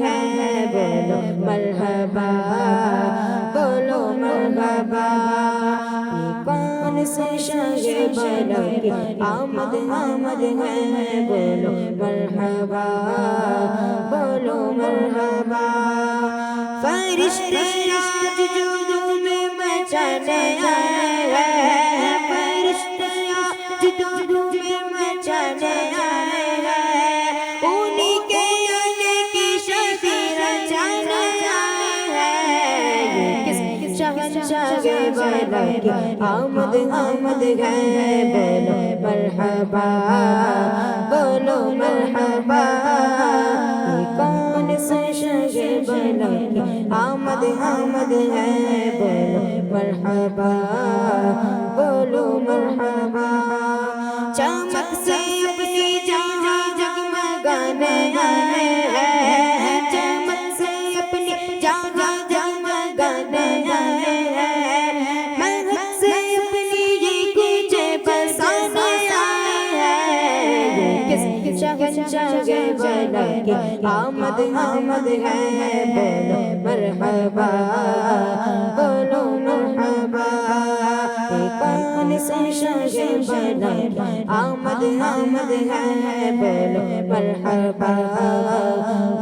ہے بولو مرحبا بولو مرحبا یہ کون سے شاہ بالا کی آمد آمد ہے بولو مرحبا بولو مرحبا فرشتے آج جودو میں مچانے آئے ہیں فرشتے آج جودو میں مچانے آئے ہیں انہی کے آنے کی شادی رچانے آئے ہیں یہ کس شہنشاہ بالا کی آمد آمد ہے بولو مرحبا بولو مرحبا یہ کون سے شاہ بالا کی آمد آمد ہے بولو مرحبا بولو مرحبا چمک سے اپنی جہاں جگمگانے آئے ہیں چمک سے اپنی جہاں جگمگانے آئے ہیں مہک سے اپنی یہ کوچے بسانے آئے ہیں کس شہنشاہ بالا کی آمد آمد ہے بولو مرحبا بولو مرحبا یہ کون سے شاہ بالا کی آمد آمد ہے بولو مرحبا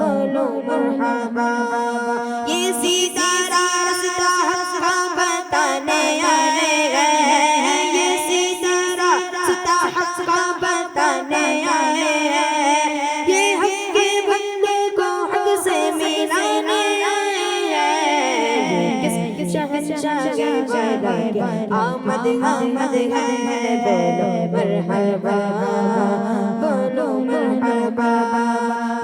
بولو مرحبا یہ ستارہ رستہ حق کا بتانے آئے ہیں یہ ستارہ رستہ حق کا بتانے آئے ہیں یہ حق کے بندے کو حق سے ملانے آئے ہیں کس شہنشاہ بالا کی آمد آمد ہے بولو مرحبا بولو مرحبا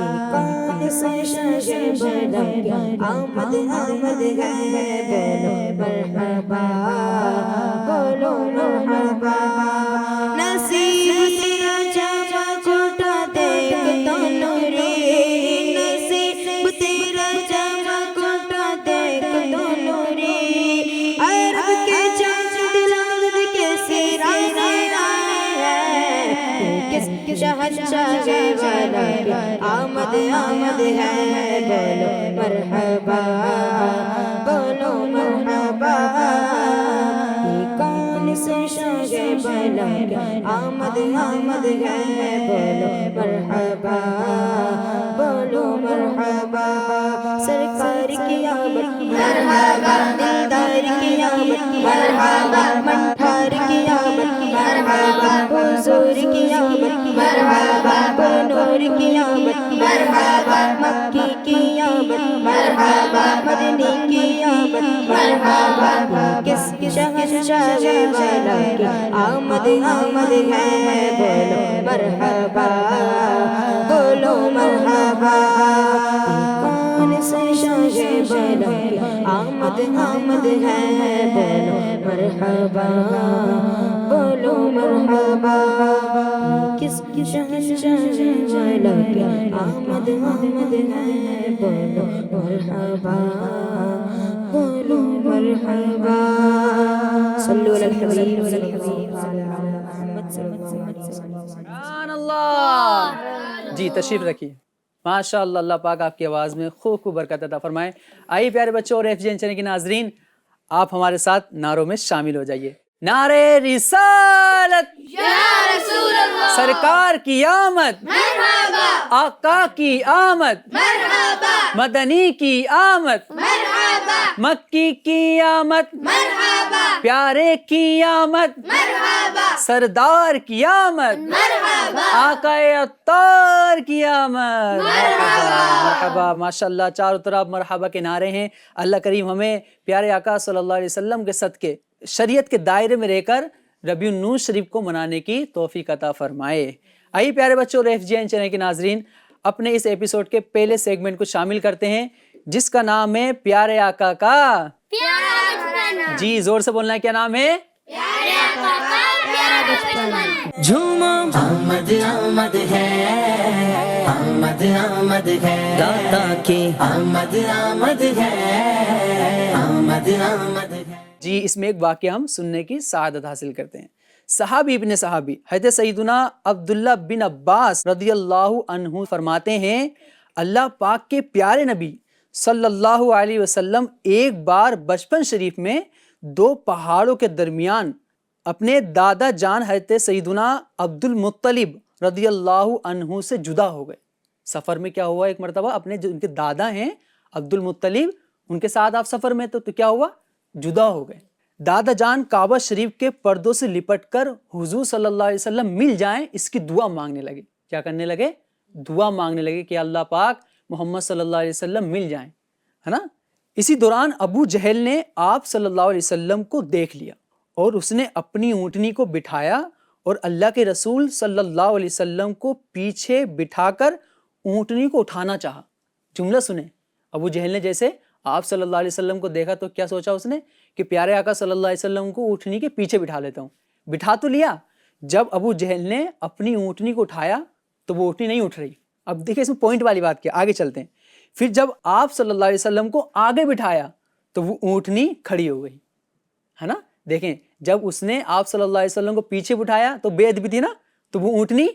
یہ کون سے شاہ بالا کی آمد آمد ہے بولو مرحبا بولو مرحبا نصیب تیرا جامع کوٹا دیکھ تو نوری نصیب تیرا جامع کوٹا دیکھ تو نوری عرب کے چاند لال کے سرانے آئے ہیں کس شہنشاہ بالا کی آمد آمد ہے بولو مرحبا بولو مرحبا یہ کون سے شاہ بالا کی آمد آمد ہے بولو مرحبا بولو مرحبا سرکار کی آمد مرحبا دلدار کی آمد مرحبا منٹھار کی آمد مرحبا حضور کی آمد مرحبا بنور کی آمد مرحبا مکی کی آمد مرحبا مدنی کی آمد مرحبا کس شہنشاہ بالا کی آمد آمد ہے بولو مرحبا بولو مرحبا کون سے شاہ بالا کی آمد آمد ہے بولو مرحبا بولو مرحبا کس شہنشاہ بالا کی آمد آمد ہے بولو مرحبا بولو مرحبا صلو علی الحبیب محمد صلی اللہ علیہ وسلم سبحان اللہ. جی تشریف رکھیے. ماشاء اللہ اللہ پاک آپ کی آواز میں خوب خوب برکت عطا فرمائے. آئیے پیارے بچوں اور FGN چینل کے ناظرین آپ ہمارے ساتھ نعروں میں شامل ہو جائیے. نعرے رسالت یا رسول اللہ سرکار کی آمد مرحبا آقا کی آمد مرحبا مدنی کی آمد مرحبا مکی کی آمد مرحبا پیارے کی آمد مرحبا سردار کی آمد مرحبا آقا عطار کی آمد. مرحبا. ماشاءاللہ چاروں طرف مرحبا کے نعرے ہیں. اللہ کریم ہمیں پیارے آقا صلی اللہ علیہ وسلم کے صدقے شریعت کے دائرے میں رہ کر ربیع النور شریف کو منانے کی توفیق عطا فرمائے. آئیے پیارے بچوں اور FGN چینل کے ناظرین اپنے اس ایپیسوڈ کے پہلے سیگمنٹ کو شامل کرتے ہیں جس کا نام ہے پیارے آقا کا پیارا بچپن جی زور سے بولنا ہے. کیا نام ہے؟ پیارے آقا کا پیارا بچپن. جھومو آمد آمد ہے آمد آمد ہے داتا کی آمد آمد ہے آمد آمد ہے. جی اس میں ایک واقعہ ہم سننے کی سعادت حاصل کرتے ہیں. صحابی ابن صحابی حضرت سیدنا عبداللہ بن عباس رضی اللہ عنہ فرماتے ہیں اللہ پاک کے پیارے نبی صلی اللہ علیہ وسلم ایک بار بچپن شریف میں 2 پہاڑوں کے درمیان اپنے دادا جان حضرت سیدنا عبد المطلب رضی اللہ عنہ سے جدا ہو گئے. سفر میں کیا ہوا, ایک مرتبہ اپنے جو ان کے دادا ہیں عبد المطلب, ان کے ساتھ آپ سفر میں تو کیا ہوا, جدا ہو گئے. دادا جان کعبہ شریف کے پردوں سے لپٹ کر حضور صلی اللہ علیہ وسلم مل جائیں اس کی دعا مانگنے لگے. کیا کرنے لگے؟ دعا مانگنے لگے کہ اللہ پاک محمد صلی اللہ علیہ وسلم مل جائیں, ہے نا. اسی دوران ابو جہل نے آپ صلی اللہ علیہ وسلم کو دیکھ لیا اور اس نے اپنی اونٹنی کو بٹھایا اور اللہ کے رسول صلی اللہ علیہ وسلم کو پیچھے بٹھا کر اونٹنی کو اٹھانا چاہا. جملہ سنیں, ابو جہل نے جیسے آپ صلی اللہ علیہ وسلم کو دیکھا تو کیا سوچا اس نے کہ پیارے آقا صلی اللہ علیہ وسلم کو اونٹنی کے پیچھے بٹھا لیتا ہوں. بٹھا تو لیا, جب ابو جہل نے اپنی اونٹنی کو اٹھایا تو وہ اونٹنی نہیں اٹھ رہی. اب دیکھیں اس میں پوائنٹ والی بات کیا, آگے چلتے ہیں. پھر جب آپ صلی اللہ علیہ وسلم کو آگے بٹھایا تو وہ اونٹنی کھڑی ہو گئی, ہے نا. دیکھیں جب اس نے آپ صلی اللہ علیہ وسلم کو پیچھے بٹھایا تو بے ادبی تھی نا, تو وہ اونٹنی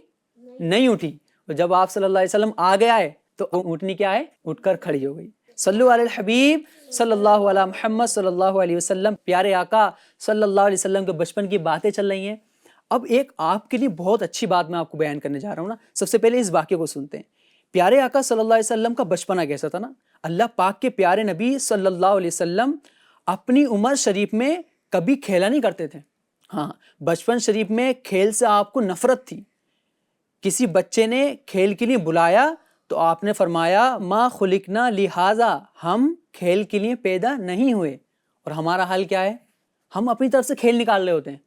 نہیں اٹھی, اور جب آپ صلی اللہ علیہ وسلم آگے آئے تو اونٹنی کیا ہے, اٹھ کر کھڑی ہو گئی. صلو علی الحبیب صلی اللہ علیہ محمد صلی اللہ علیہ وسلم. پیارے آقا صلی اللہ علیہ وسلم کے بچپن کی باتیں چل رہی ہیں. اب ایک آپ کے لیے بہت اچھی بات میں آپ کو بیان کرنے جا رہا ہوں نا. سب سے پہلے اس واقعے کو سنتے ہیں. پیارے آقا صلی اللہ علیہ وسلم کا بچپنا کیسا تھا نا. اللہ پاک کے پیارے نبی صلی اللہ علیہ وسلم اپنی عمر شریف میں کبھی کھیلا نہیں کرتے تھے. ہاں, بچپن شریف میں کھیل سے آپ کو نفرت تھی. کسی بچے نے کھیل کے لیے بلایا تو آپ نے فرمایا ما خلقنا لہذا, ہم کھیل کے لیے پیدا نہیں ہوئے. اور ہمارا حال کیا ہے, ہم اپنی طرف سے کھیل نکال رہے ہوتے ہیں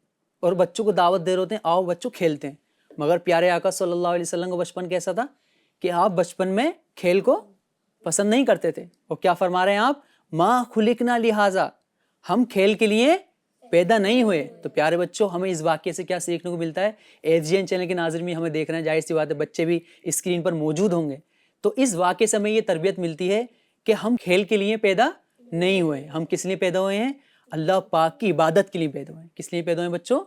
اور بچوں کو دعوت دے رہے ہوتے ہیں, آؤ بچوں کھیلتے ہیں. مگر پیارے آقا صلی اللہ علیہ وسلم کا بچپن کیسا تھا کہ آپ بچپن میں کھیل کو پسند نہیں کرتے تھے. اور کیا فرما رہے ہیں آپ, ما خلقنا لہذا, ہم کھیل کے لیے پیدا نہیں ہوئے. تو پیارے بچوں, ہمیں اس واقعے سے کیا سیکھنے کو ملتا ہے؟ AGN چینل کے ناظرین بھی ہمیں دیکھ رہے ہیں, ظاہر سی بات ہے بچے بھی اسکرین پر موجود ہوں گے. تو اس واقعے سے ہمیں یہ تربیت ملتی ہے کہ ہم کھیل کے لیے پیدا نہیں ہوئے. ہم کس لیے پیدا ہوئے ہیں؟ اللہ پاک کی عبادت کے لیے پیدا ہوئے ہیں. کس لیے پیدا ہوئے بچوں؟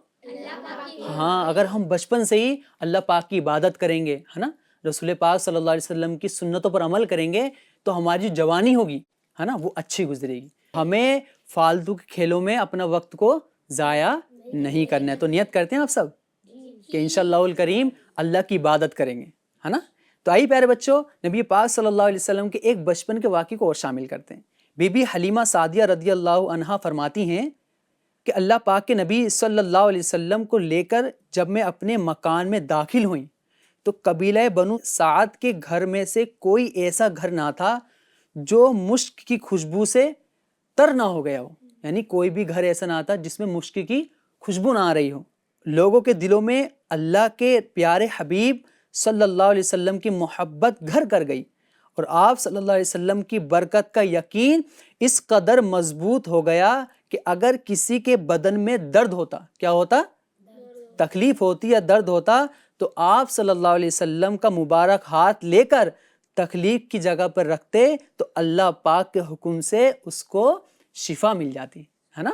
ہاں, اگر ہم بچپن سے ہی اللہ پاک کی عبادت کریں گے, ہے نا, رسول پاک صلی اللہ علیہ وسلم کی سنتوں پر عمل کریں گے, تو ہماری جو جوانی ہوگی, ہے نا, وہ اچھی گزرے گی. ہمیں فالتو کے کھیلوں میں اپنا وقت کو ضائع نہیں کرنا ہے. تو نیت کرتے ہیں آپ سب کہ انشاءاللہ الکریم اللہ کی عبادت کریں گے, ہے نا. تو آئیے پیارے بچوں, نبی پاک صلی اللہ علیہ وسلم کے ایک بچپن کے واقعے کو اور شامل کرتے ہیں. بی بی حلیمہ سعدیہ رضی اللہ عنہا فرماتی ہیں کہ اللہ پاک کے نبی صلی اللہ علیہ وسلم کو لے کر جب میں اپنے مکان میں داخل ہوئی تو قبیلہ بنو سعد کے گھر میں سے کوئی ایسا گھر نہ تھا جو مشک کی خوشبو سے تر نہ ہو گیا ہو. یعنی کوئی بھی گھر ایسا نہ تھا جس میں مشک کی خوشبو نہ آ رہی ہو. لوگوں کے دلوں میں اللہ کے پیارے حبیب صلی اللہ علیہ وسلم کی محبت گھر کر گئی, اور آپ صلی اللہ علیہ وسلم کی برکت کا یقین اس قدر مضبوط ہو گیا کہ اگر کسی کے بدن میں درد ہوتا, کیا ہوتا, تکلیف ہوتی یا درد ہوتا, تو آپ صلی اللہ علیہ وسلم کا مبارک ہاتھ لے کر تکلیف کی جگہ پر رکھتے تو اللہ پاک کے حکم سے اس کو شفا مل جاتی, ہے نا.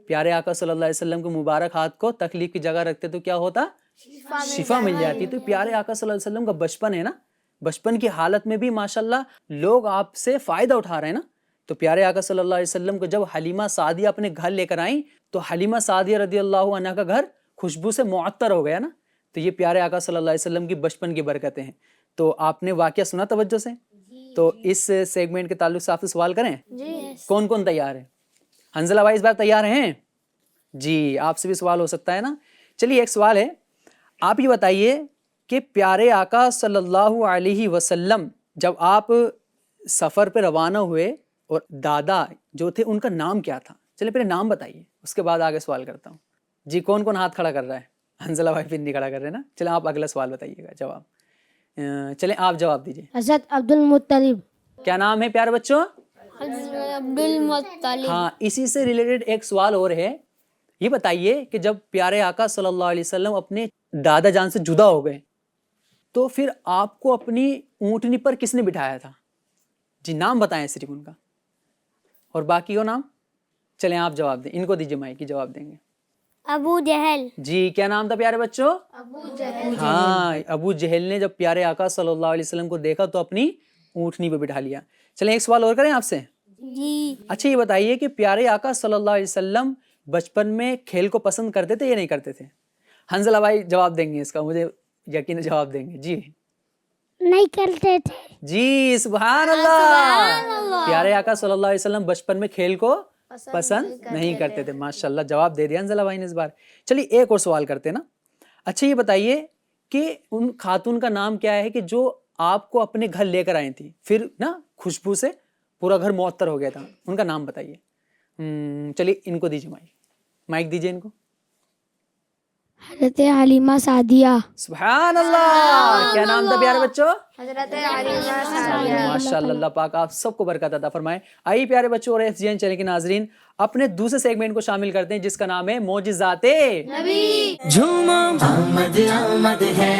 پیارے آقا صلی اللہ علیہ وسلم کے مبارک ہاتھ کو تکلیف کی جگہ رکھتے تو کیا ہوتا, شفا مل جاتی. تو پیارے آقا صلی اللہ علیہ وسلم کا بچپن ہے نا, بچپن کی حالت میں بھی ماشاءاللہ لوگ آپ سے فائدہ اٹھا رہے ہیں نا. تو پیارے آقا صلی اللہ علیہ وسلم کو جب حلیمہ سعدیہ اپنے گھر لے کر آئیں تو حلیمہ سعدیہ رضی اللہ عنہا کا گھر خوشبو سے معطر ہو گیا نا. تو یہ پیارے آقا صلی اللہ علیہ وسلم کی بچپن کی برکتیں ہیں. تو آپ نے واقعہ سنا توجہ سے, تو اس سیگمنٹ کے تعلق سے آپ سے سوال کریں. کون کون تیار ہے؟ حنزلہ بھائی اس بار تیار ہیں؟ جی, آپ سے بھی سوال ہو سکتا ہے نا. چلیے ایک سوال ہے, آپ یہ بتائیے کہ پیارے آقا صلی اللہ علیہ وسلم جب آپ سفر پہ روانہ ہوئے اور دادا جو تھے ان کا نام کیا تھا؟ چلے پہلے نام بتائیے, اس کے بعد آگے سوال کرتا ہوں. جی, کون کون ہاتھ کھڑا کر رہا ہے؟ حنزلہ بھائی پھر نہیں کھڑا کر رہے نا. چلیں آپ اگلا سوال بتائیے گا, جواب. چلیں آپ جواب دیجیے. حضرت عبد المطلب. کیا نام ہے پیارے بچوں؟ عبد المطلب. ہاں, اسی سے ریلیٹڈ ایک سوال اور ہے. یہ بتائیے کہ جب پیارے آقا صلی اللہ علیہ وسلم اپنے دادا جان سے جدا ہو گئے تو پھر آپ کو اپنی اونٹنی پر کس نے بٹھایا تھا؟ جی, نام بتائیں صرف ان کا, اور باقی کو نام. چلیں آپ جواب دیں, ان کو دیجیے مائک کی, جواب دیں گے. ابو جہل. جی, کیا نام تھا پیارے بچوں؟ ابو جہل. ہاں, ابو جہل نے جب پیارے آقا صلی اللہ علیہ وسلم کو دیکھا تو اپنی اونٹنی پہ بٹھا لیا. چلیں ایک سوال اور کریں آپ سے. جی. اچھا یہ بتائیے کہ پیارے آقا صلی اللہ علیہ وسلم بچپن میں کھیل کو پسند کرتے تھے یا نہیں کرتے تھے؟ حنزلہ بھائی جواب دیں گے اس کا, مجھے یقین ہے جواب دیں گے. جی نہیں کرتے تھے. جی سبحان اللہ. پیارے آقا صلی اللہ علیہ وسلم بچپن میں کھیل کو پسند نہیں کرتے تھے. ماشاءاللہ جواب دے دیا حنزلہ بھائی نے اس بار. چلیے ایک اور سوال کرتے ہیں نا. اچھا یہ بتائیے کہ ان خاتون کا نام کیا ہے کہ جو آپ کو اپنے گھر لے کر آئی تھی, پھر نا خوشبو سے پورا گھر معطر ہو گیا تھا, ان کا نام بتائیے. چلیے ان کو دیجیے مائک دیجیے ان کو. حضرت حلیمہ سعدیہ. سبحان اللہ. کیا نام تھا پیارے بچوں؟ حضرت حلیمہ سعدیہ. ماشاء اللہ, اللہ پاک آپ سب کو برکت عطا فرمائے. آئیے پیارے بچوں اور FGN چینل کے ناظرین اپنے دوسرے سیگمنٹ کو شامل کرتے ہیں جس کا نام ہے معجزات نبی. جھومو آمد آمد ہے,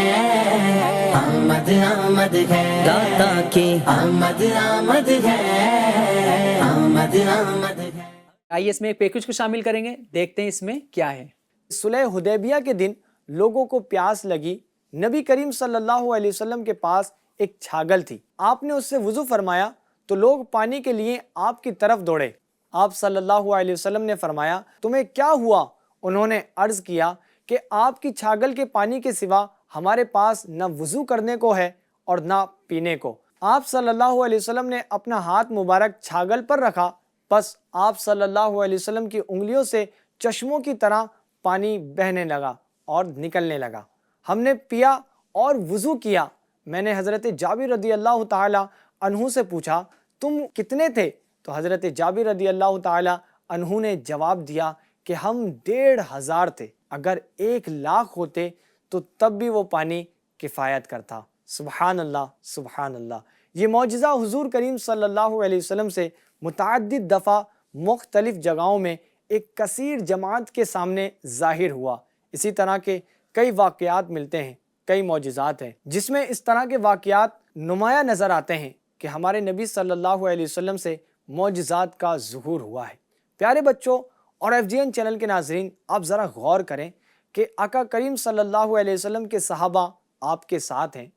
آمد آمد ہے, داتا کی آمد آمد ہے, آمد آمد ہے. آئیے اس میں ایک پیکج کو شامل کریں گے, دیکھتے ہیں اس میں کیا ہے. صلح حدیبیہ کے دن لوگوں کو پیاس لگی. نبی کریم صلی اللہ علیہ وسلم کے پاس ایک چھاگل تھی. آپ نے اس سے وضو فرمایا تو لوگ پانی کے لیے آپ کی طرف دوڑے. آپ صلی اللہ علیہ وسلم نے فرمایا تمہیں کیا ہوا؟ انہوں نے عرض کیا کہ آپ کی چھاگل کے پانی کے سوا ہمارے پاس نہ وضو کرنے کو ہے اور نہ پینے کو. آپ صلی اللہ علیہ وسلم نے اپنا ہاتھ مبارک چھاگل پر رکھا. بس آپ صلی اللہ علیہ وسلم کی انگلیوں سے چشموں کی طرح پانی بہنے لگا اور نکلنے لگا. ہم نے پیا اور وضو کیا. میں نے حضرت جابر رضی اللہ تعالی عنہ سے پوچھا تم کتنے تھے؟ تو حضرت جابر رضی اللہ تعالی عنہ نے جواب دیا کہ ہم 1,500 تھے. اگر 1,00,000 ہوتے تو تب بھی وہ پانی کفایت کرتا. سبحان اللہ سبحان اللہ. یہ معجزہ حضور کریم صلی اللہ علیہ وسلم سے متعدد دفعہ مختلف جگہوں میں ایک کثیر جماعت کے سامنے ظاہر ہوا. اسی طرح کے کئی واقعات ملتے ہیں, کئی معجزات ہیں جس میں اس طرح کے واقعات نمایاں نظر آتے ہیں کہ ہمارے نبی صلی اللہ علیہ وسلم سے معجزات کا ظہور ہوا ہے. پیارے بچوں اور FGN چینل کے ناظرین آپ ذرا غور کریں کہ آقا کریم صلی اللہ علیہ وسلم کے صحابہ آپ کے ساتھ ہیں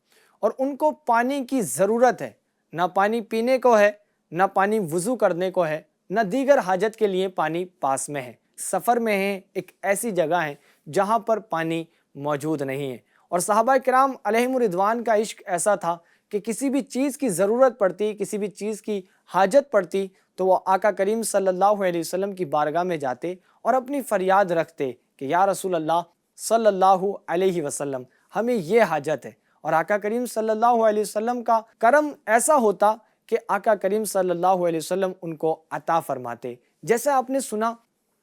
اور ان کو پانی کی ضرورت ہے. نہ پانی پینے کو ہے, نہ پانی وضو کرنے کو ہے, نہ دیگر حاجت کے لیے پانی پاس میں ہے. سفر میں ہیں, ایک ایسی جگہ ہے جہاں پر پانی موجود نہیں ہے. اور صحابہ کرام علیہم رضوان کا عشق ایسا تھا کہ کسی بھی چیز کی ضرورت پڑتی, کسی بھی چیز کی حاجت پڑتی تو وہ آقا کریم صلی اللہ علیہ وسلم کی بارگاہ میں جاتے اور اپنی فریاد رکھتے کہ یا رسول اللہ صلی اللہ علیہ وسلم ہمیں یہ حاجت ہے. اور آقا کریم صلی اللہ علیہ وسلم کا کرم ایسا ہوتا کہ آقا کریم صلی اللہ علیہ وسلم ان کو عطا فرماتے. جیسے آپ نے سنا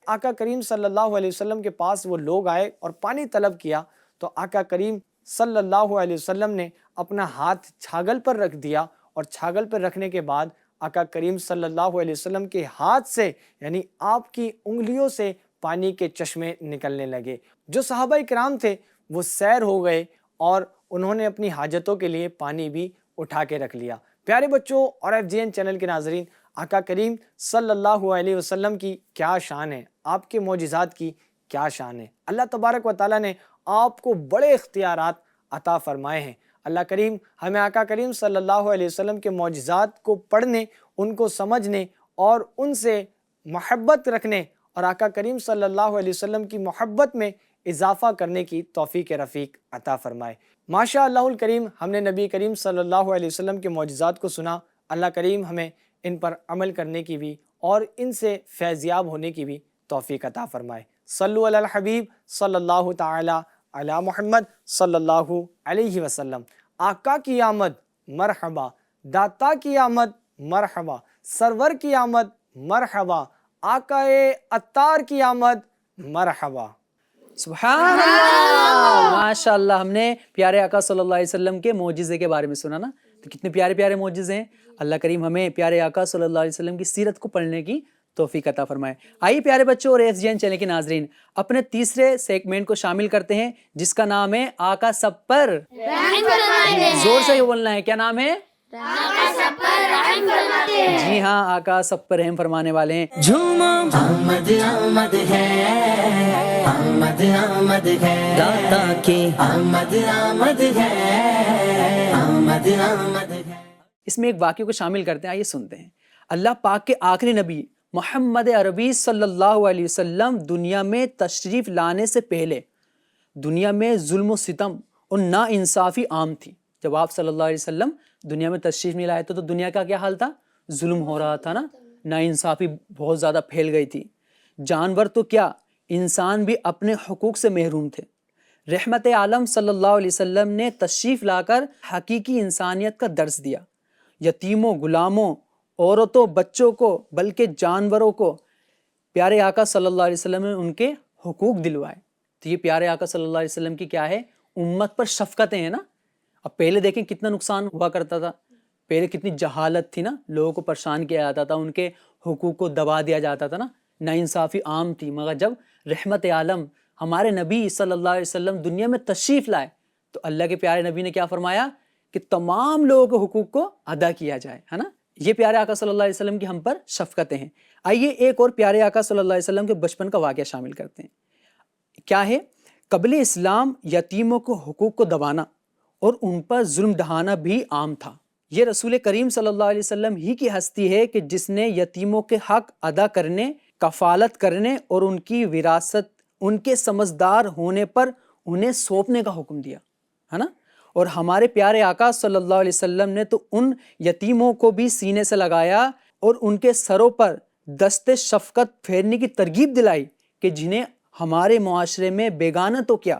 آقا کریم صلی اللہ علیہ وسلم کے پاس وہ لوگ آئے اور پانی طلب کیا تو آقا کریم صلی اللہ علیہ وسلم نے اپنا ہاتھ چھاگل پر رکھ دیا اور چھاگل پر رکھنے کے بعد آقا کریم صلی اللہ علیہ وسلم کے ہاتھ سے یعنی آپ کی انگلیوں سے پانی کے چشمے نکلنے لگے. جو صحابہ کرام تھے وہ سیر ہو گئے اور انہوں نے اپنی حاجتوں کے لیے پانی بھی اٹھا کے رکھ لیا. پیارے بچوں اور FGN چینل کے ناظرین آقا کریم صلی اللہ علیہ وسلم کی کیا شان ہے, آپ کے معجزات کی کیا شان ہے. اللہ تبارک و تعالیٰ نے آپ کو بڑے اختیارات عطا فرمائے ہیں. اللہ کریم ہمیں آقا کریم صلی اللہ علیہ وسلم کے معجزات کو پڑھنے, ان کو سمجھنے اور ان سے محبت رکھنے اور آقا کریم صلی اللہ علیہ وسلم کی محبت میں اضافہ کرنے کی توفیق رفیق عطا فرمائے. ماشاء اللہ الکریم ہم نے نبی کریم صلی اللہ علیہ وسلم کے معجزات کو سنا. اللہ کریم ہمیں ان پر عمل کرنے کی بھی اور ان سے فیضیاب ہونے کی بھی توفیق عطا فرمائے. صلو علی الحبیب صلی اللہ تعالی علی محمد صلی اللہ علیہ وسلم. آقا کی آمد مرحبا, داتا کی آمد مرحبا, سرور کی آمد مرحبا, آقا عطار کی آمد مرحبا. سبحان اللہ ماشاء اللہ. ہم نے پیارے آقا صلی اللہ علیہ وسلم کے معجزے کے بارے میں سنا نا, تو کتنے پیارے پیارے معجزے ہیں. اللہ کریم ہمیں پیارے آقا صلی اللہ علیہ وسلم کی سیرت کو پڑھنے کی توفیق عطا فرمائے. آئیے پیارے بچوں اور FGN چینل کے ناظرین اپنے تیسرے سیگمنٹ کو شامل کرتے ہیں جس کا نام ہے آقا سب پر زور سے بولنا ہے. کیا نام ہے؟ جی ہاں, آقا سب پر رحم فرمانے والے ہیں. جھومو آمد آمد ہے, آمد آمد ہے, داتا کی آمد آمد ہے, آمد آمد ہے. اس میں ایک واقعے کو شامل کرتے ہیں، آئیے سنتے ہیں۔ اللہ پاک کے آخری نبی محمد عربی صلی اللہ علیہ وسلم دنیا میں تشریف لانے سے پہلے دنیا میں ظلم و ستم اور نا انصافی عام تھی۔ جب آپ صلی اللہ علیہ وسلم دنیا میں تشریف نہیں لائے تو دنیا کا کیا حال تھا؟ ظلم ہو رہا تھا نا، نا انصافی بہت زیادہ پھیل گئی تھی۔ جانور تو کیا، انسان بھی اپنے حقوق سے محروم تھے۔ رحمت عالم صلی اللہ علیہ وسلم نے تشریف لا کر حقیقی انسانیت کا درس دیا۔ یتیموں، غلاموں، عورتوں، بچوں کو بلکہ جانوروں کو پیارے آقا صلی اللہ علیہ وسلم نے ان کے حقوق دلوائے۔ تو یہ پیارے آقا صلی اللہ علیہ وسلم کی کیا ہے؟ امت پر شفقتیں ہیں نا۔ اب پہلے دیکھیں کتنا نقصان ہوا کرتا تھا، پہلے کتنی جہالت تھی نا، لوگوں کو پریشان کیا جاتا تھا، ان کے حقوق کو دبا دیا جاتا تھا نا، ناانصافی عام تھی۔ مگر جب رحمت عالم ہمارے نبی صلی اللہ علیہ وسلم دنیا میں تشریف لائے تو اللہ کے پیارے نبی نے کیا فرمایا کہ تمام لوگوں کے حقوق کو ادا کیا جائے، ہے نا۔ یہ پیارے آقا صلی اللہ علیہ وسلم کی ہم پر شفقتیں ہیں۔ آئیے ایک اور پیارے آقا صلی اللہ علیہ وسلم کے بچپن کا واقعہ شامل کرتے ہیں۔ کیا ہے؟ قبل اسلام یتیموں کو حقوق کو دبانا اور ان پر ظلم ڈھانا بھی عام تھا۔ یہ رسول کریم صلی اللہ علیہ وسلم ہی کی ہستی ہے کہ جس نے یتیموں کے حق ادا کرنے، کفالت کرنے اور ان کی وراثت ان کے سمجھدار ہونے پر انہیں سونپنے کا حکم دیا، ہے نا۔ اور ہمارے پیارے آقا صلی اللہ علیہ وسلم نے تو ان یتیموں کو بھی سینے سے لگایا اور ان کے سروں پر دست شفقت پھیرنے کی ترغیب دلائی کہ جنہیں ہمارے معاشرے میں بیگانہ تو کیا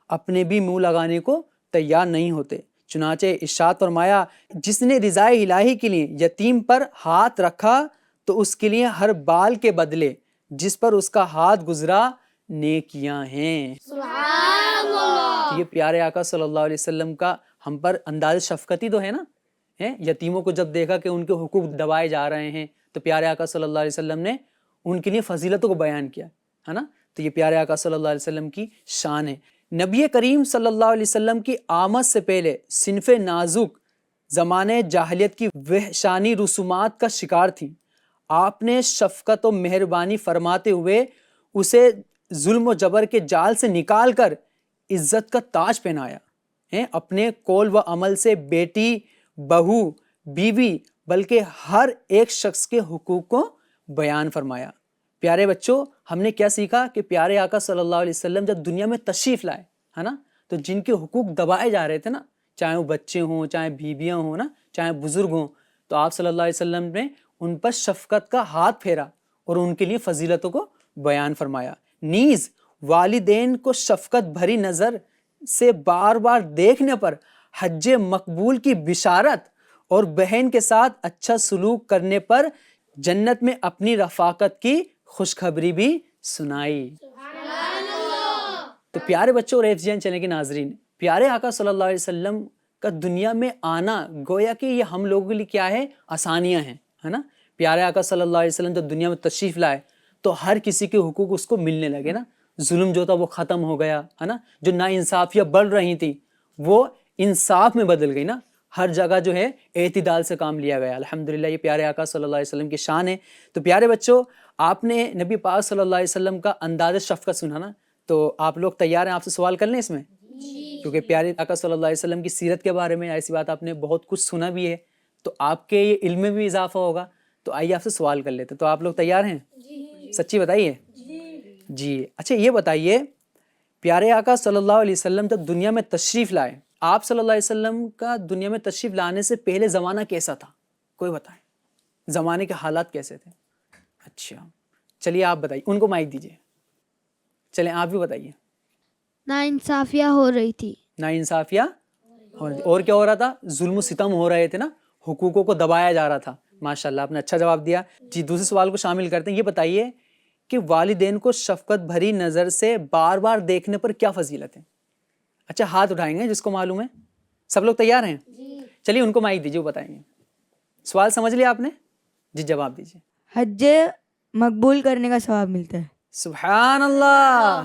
اپنے بھی منہ لگانے کو تیار نہیں ہوتے۔ چنانچہ ارشاد فرمایا، جس نے رضائے الہی کے لیے یتیم پر ہاتھ رکھا تو اس کے لیے ہر بال کے بدلے جس پر اس کا ہاتھ گزرا نیکیاں ہیں۔ سبحان اللہ۔ یہ پیارے آقا صلی اللہ علیہ وسلم کا ہم پر انداز شفقتی تو ہے نا۔ یتیموں کو جب دیکھا کہ ان کے حقوق دبائے جا رہے ہیں تو پیارے آقا صلی اللہ علیہ وسلم نے ان کے لیے فضیلتوں کو بیان کیا، ہے نا۔ تو یہ پیارے آقا صلی اللہ علیہ وسلم کی شان ہے۔ نبی کریم صلی اللہ علیہ وسلم کی آمد سے پہلے صنف نازک زمانے جاہلیت کی وحشانی رسومات کا شکار تھیں۔ آپ نے شفقت و مہربانی فرماتے ہوئے اسے ظلم و جبر کے جال سے نکال کر عزت کا تاج پہنایا۔ اپنے قول و عمل سے بیٹی، بہو، بیوی بلکہ ہر ایک شخص کے حقوق کو بیان فرمایا۔ پیارے بچوں، ہم نے کیا سیکھا کہ پیارے آقا صلی اللہ علیہ وسلم جب دنیا میں تشریف لائے، ہے نا، تو جن کے حقوق دبائے جا رہے تھے نا، چاہے وہ بچے ہوں، چاہے بیویاں ہوں نا، چاہے بزرگ ہوں، تو آپ صلی اللہ علیہ وسلم نے ان پر شفقت کا ہاتھ پھیرا اور ان کے لیے فضیلتوں کو بیان فرمایا۔ نیز والدین کو شفقت بھری نظر سے بار بار دیکھنے پر حج مقبول کی بشارت اور بہن کے ساتھ اچھا سلوک کرنے پر جنت میں اپنی رفاقت کی خوشخبری بھی سنائی۔ تو پیارے بچوں اور FGN چینل کے ناظرین، پیارے آقا صلی اللہ علیہ وسلم کا دنیا میں آنا گویا کہ یہ ہم لوگوں کے لیے کیا ہے؟ آسانیاں ہیں، ہے نا۔ پیارے آقا صلی اللہ علیہ وسلم جب دنیا میں تشریف لائے تو ہر کسی کے حقوق اس کو ملنے لگے نا، ظلم جو تھا وہ ختم ہو گیا، ہے نا، جو نا انصافیاں بڑھ رہی تھیں وہ انصاف میں بدل گئی نا، ہر جگہ جو ہے اعتدال سے کام لیا گیا۔ الحمدللہ یہ پیارے آقا صلی اللہ علیہ وسلم کی شان ہے۔ تو پیارے بچوں، آپ نے نبی پاک صلی اللہ علیہ وسلم کا انداز شفقت سنا نا، تو آپ لوگ تیار ہیں آپ سے سوال کر لیں اس میں؟ کیونکہ پیارے آقا صلی اللہ علیہ وسلم کی سیرت کے بارے میں ایسی بات آپ نے بہت کچھ سنا بھی ہے، تو آپ کے یہ علم میں بھی اضافہ ہوگا۔ تو آئیے آپ سے سوال کر لیتے، تو آپ لوگ تیار ہیں؟ سچی بتائیے۔ جی اچھا، یہ بتائیے پیارے آقا صلی اللہ علیہ وسلم جب دنیا میں تشریف لائے، آپ صلی اللہ علیہ وسلم کا دنیا میں تشریف لانے سے پہلے زمانہ کیسا تھا؟ کوئی بتائیں، زمانے کے حالات کیسے تھے؟ اچھا چلیے آپ بتائیے، ان کو مائک دیجیے، چلیں آپ بھی بتائیے۔ ناانصافیاں ہو رہی تھی۔ ناانصافیاں اور کیا ہو رہا تھا؟ ظلم و ستم ہو رہے تھے نا، حقوقوں کو دبایا جا رہا تھا۔ ماشاءاللہ آپ نے اچھا جواب دیا۔ جی دوسرے سوال کو شامل کرتے ہیں، یہ بتائیے کہ والدین کو شفقت بھری نظر سے بار بار دیکھنے پر کیا فضیلت ہے؟ اچھا ہاتھ اٹھائیں گے جس کو معلوم ہے۔ سب لوگ تیار ہیں؟ چلیے ان کو مائک دیجیے، وہ بتائیں گے۔ سوال سمجھ لیا آپ نے؟ جی جواب دیجیے۔ حج مقبول کرنے کا ثواب ملتا ہے۔ سبحان اللہ۔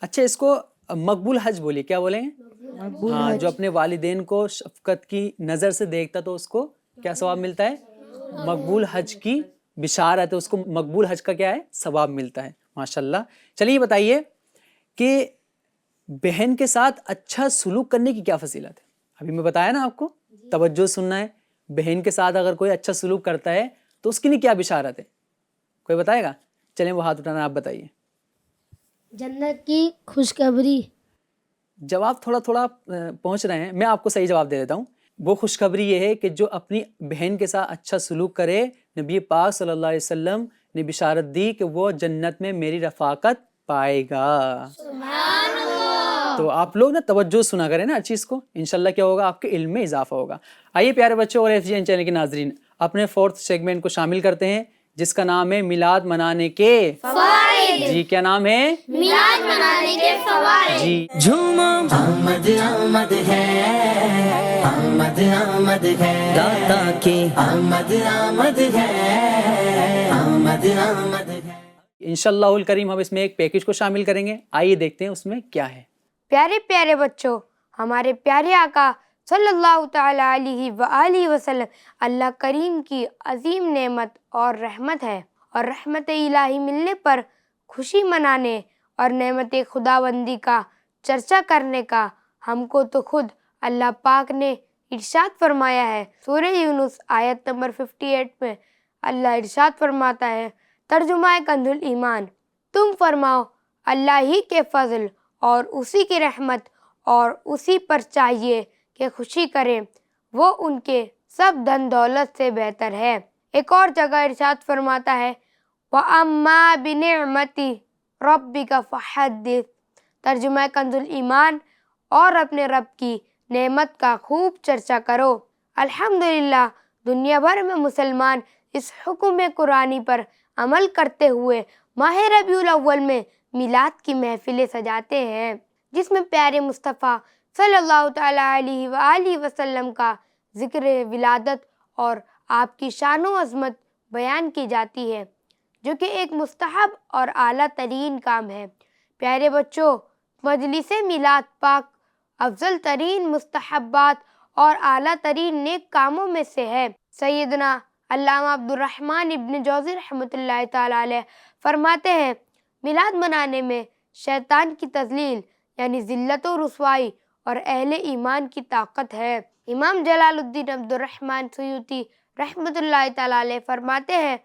اچھا اس کو مقبول حج بولیے، کیا بولیں گے؟ ہاں، جو اپنے والدین کو شفقت کی نظر سے دیکھتا تو اس کو کیا ثواب ملتا ہے؟ مقبول حج کی بشارت ہے، اس کو مقبول حج کا کیا ہے؟ ثواب ملتا ہے۔ ماشاءاللہ۔ چلیے یہ بتائیے کہ بہن کے ساتھ اچھا سلوک کرنے کی کیا فضیلت ہے؟ ابھی میں بتایا نا آپ کو، توجہ سننا ہے، بہن کے ساتھ اگر کوئی اچھا سلوک کرتا ہے تو اس کے لیے کیا بشارت ہے؟ کوئی بتائے گا؟ چلیں وہ ہاتھ اٹھانا، آپ بتائیے. جنت کی خوشخبری. جواب تھوڑا تھوڑا پہنچ رہے ہیں، میں آپ کو صحیح جواب دے دیتا ہوں. وہ خوشخبری یہ ہے کہ جو اپنی بہن کے ساتھ اچھا سلوک کرے، نبی پاک صلی اللہ علیہ وسلم نے بشارت دی کہ وہ جنت میں میری رفاقت پائے گا. تو آپ لوگ نا توجہ سنا کریں نا ہر چیز کو، انشاءاللہ کیا ہوگا، آپ کے علم میں اضافہ ہوگا. آئیے پیارے بچوں اور FGN چینل کے ناظرین، اپنے 4تھ سیگمنٹ کو شامل کرتے ہیں جس کا نام ہے میلاد منانے کے فوائد. جی کیا نام ہے؟ میلاد منانے کے فوائد. جی جھومو آمد آمد ہے، آمد آمد ہے، داتا کی آمد آمد ہے، آمد آمد ہے. انشاءاللہ الکریم ہم اس میں ایک پیکج کو شامل کریں گے. آئیے دیکھتے ہیں اس میں کیا ہے. پیارے پیارے بچوں، ہمارے پیارے آقا صلی اللہ تعالیٰ علیہ وآلہ وسلم اللہ کریم کی عظیم نعمت اور رحمت ہے، اور رحمت الہی ملنے پر خوشی منانے اور نعمت خداوندی کا چرچا کرنے کا ہم کو تو خود اللہ پاک نے ارشاد فرمایا ہے. سورہ یونس آیت نمبر 58 میں اللہ ارشاد فرماتا ہے، ترجمہ کنز الایمان، تم فرماؤ اللہ ہی کے فضل اور اسی کی رحمت اور اسی پر چاہیے کہ خوشی کریں، وہ ان کے سب دھن دولت سے بہتر ہے. ایک اور جگہ ارشاد فرماتا ہے، وَأَمَّا بِنِعْمَتِ رَبِّكَ فَحَدِّثْ، ترجمہ کنز الایمان، اور اپنے رب کی نعمت کا خوب چرچا کرو. الحمدللہ دنیا بھر میں مسلمان اس حکم قرآنی پر عمل کرتے ہوئے ماہ ربیع الاول میں میلاد کی محفلیں سجاتے ہیں، جس میں پیارے مصطفیٰ صلی اللہ تعالیٰ علیہ وآلہ وسلم کا ذکر ولادت اور آپ کی شان و عظمت بیان کی جاتی ہے، جو کہ ایک مستحب اور اعلیٰ ترین کام ہے. پیارے بچوں، مجلس میلاد پاک افضل ترین مستحبات اور اعلیٰ ترین نیک کاموں میں سے ہے. سیدنا علامہ عبد الرحمن ابن جوزی رحمۃ اللہ تعالیٰ علیہ فرماتے ہیں، میلاد منانے میں شیطان کی تذلیل یعنی ذلت و رسوائی اور اہل ایمان کی طاقت ہے. امام جلال الدین عبد الرحمن سیوطی رحمۃ اللہ تعالیٰ علیہ فرماتے ہیں،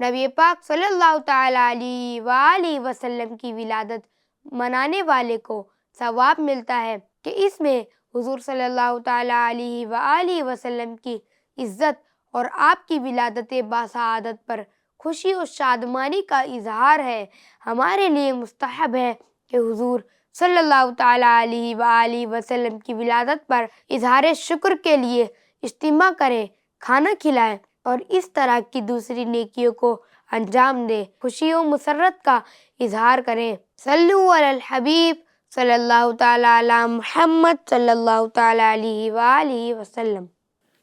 نبی پاک صلی اللہ تعالیٰ علیہ وآلہ وسلم کی ولادت منانے والے کو ثواب ملتا ہے کہ اس میں حضور صلی اللہ تعالیٰ علیہ وآلہ وسلم کی عزت اور آپ کی ولادت باسعادت پر خوشی و شادمانی کا اظہار ہے. ہمارے لیے مستحب ہے کہ حضور صلی اللہ تعالیٰ علیہ وآلہ وسلم کی ولادت پر اظہار شکر کے لیے اجتماع کریں، کھانا کھلائیں اور اس طرح کی دوسری نیکیوں کو انجام دیں، خوشی و مسرت کا اظہار کریں. صلو علی الحبیب صلی اللہ تعالیٰ علی محمد صلی اللہ تعالیٰ علیہ وآلہ وسلم.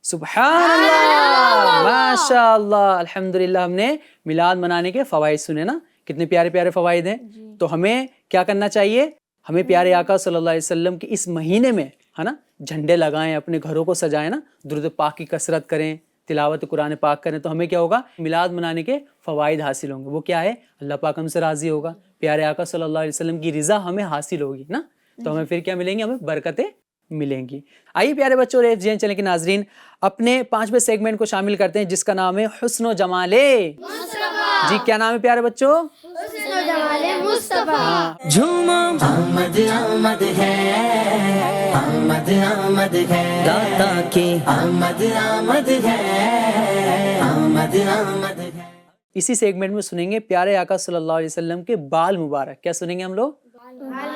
سبحان اللہ، ماشاء اللہ، الحمدللہ. ہم نے میلاد منانے کے فوائد سنے نا، کتنے پیارے پیارے فوائد ہیں. تو ہمیں کیا کرنا چاہیے؟ ہمیں پیارے آقا صلی اللہ علیہ وسلم کے اس مہینے میں ہے نا جھنڈے لگائیں، اپنے گھروں کو سجائیں نا، درود پاک کی کثرت کریں، تلاوت قرآن پاک کریں. تو ہمیں کیا ہوگا؟ میلاد منانے کے فوائد حاصل ہوں گے. وہ کیا ہے؟ اللہ پاک ہم سے راضی ہوگا، پیارے آقا صلی اللہ علیہ وسلم کی رضا ہمیں حاصل ہوگی نا. تو ہمیں پھر کیا ملیں گی؟ ہمیں برکتیں ملیں گی. آئیے پیارے بچوں اور FGN چینل کے ناظرین، اپنے 5ویں سیگمنٹ کو شامل کرتے ہیں جس کا نام ہے حسن و جمال مصطفیٰ. جی کیا نام ہے پیارے بچوں؟ حسن و جمال مصطفیٰ. جھومو آمد آمد ہے، آمد آمد ہے، داتا کی آمد آمد ہے، آمد آمد ہے. اسی سیگمنٹ میں سنیں گے پیارے آقا صلی اللہ علیہ وسلم کے بال مبارک. کیا سنیں گے ہم لوگ؟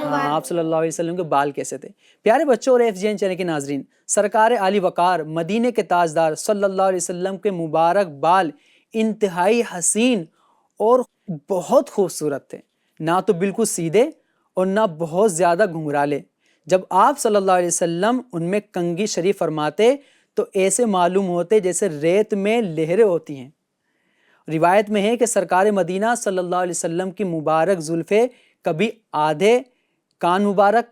آپ صلی اللہ علیہ وسلم کے بال کیسے تھے. پیارے بچوں اور FGN چینل کے ناظرین، سرکار عالی وقار مدینے کے تاجدار صلی اللہ علیہ وسلم کے مبارک بال انتہائی حسین اور بہت خوبصورت تھے، نہ تو بالکل سیدھے اور نہ بہت زیادہ گھنگرالے. جب آپ صلی اللہ علیہ وسلم ان میں کنگھی شریف فرماتے تو ایسے معلوم ہوتے جیسے ریت میں لہریں ہوتی ہیں. روایت میں ہے کہ سرکار مدینہ صلی اللہ علیہ وسلم کی مبارک زلفیں کبھی آدھے کان مبارک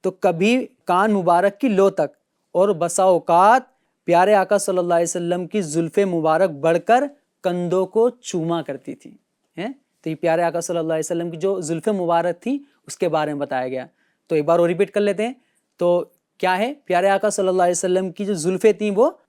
تو کبھی کان مبارک کی لو تک، اور بسا اوقات پیارے آقا صلی اللہ علیہ وسلم کی زلفیں مبارک بڑھ کر کندھوں کو چوما کرتی تھی. تو یہ پیارے آقا صلی اللہ علیہ وسلم کی جو زلفیں مبارک تھی اس کے بارے میں بتایا گیا. تو ایک بار اور ریپیٹ کر لیتے ہیں. تو کیا ہے؟ پیارے آقا صلی اللہ علیہ وسلم کی جو زلفیں تھیں وہ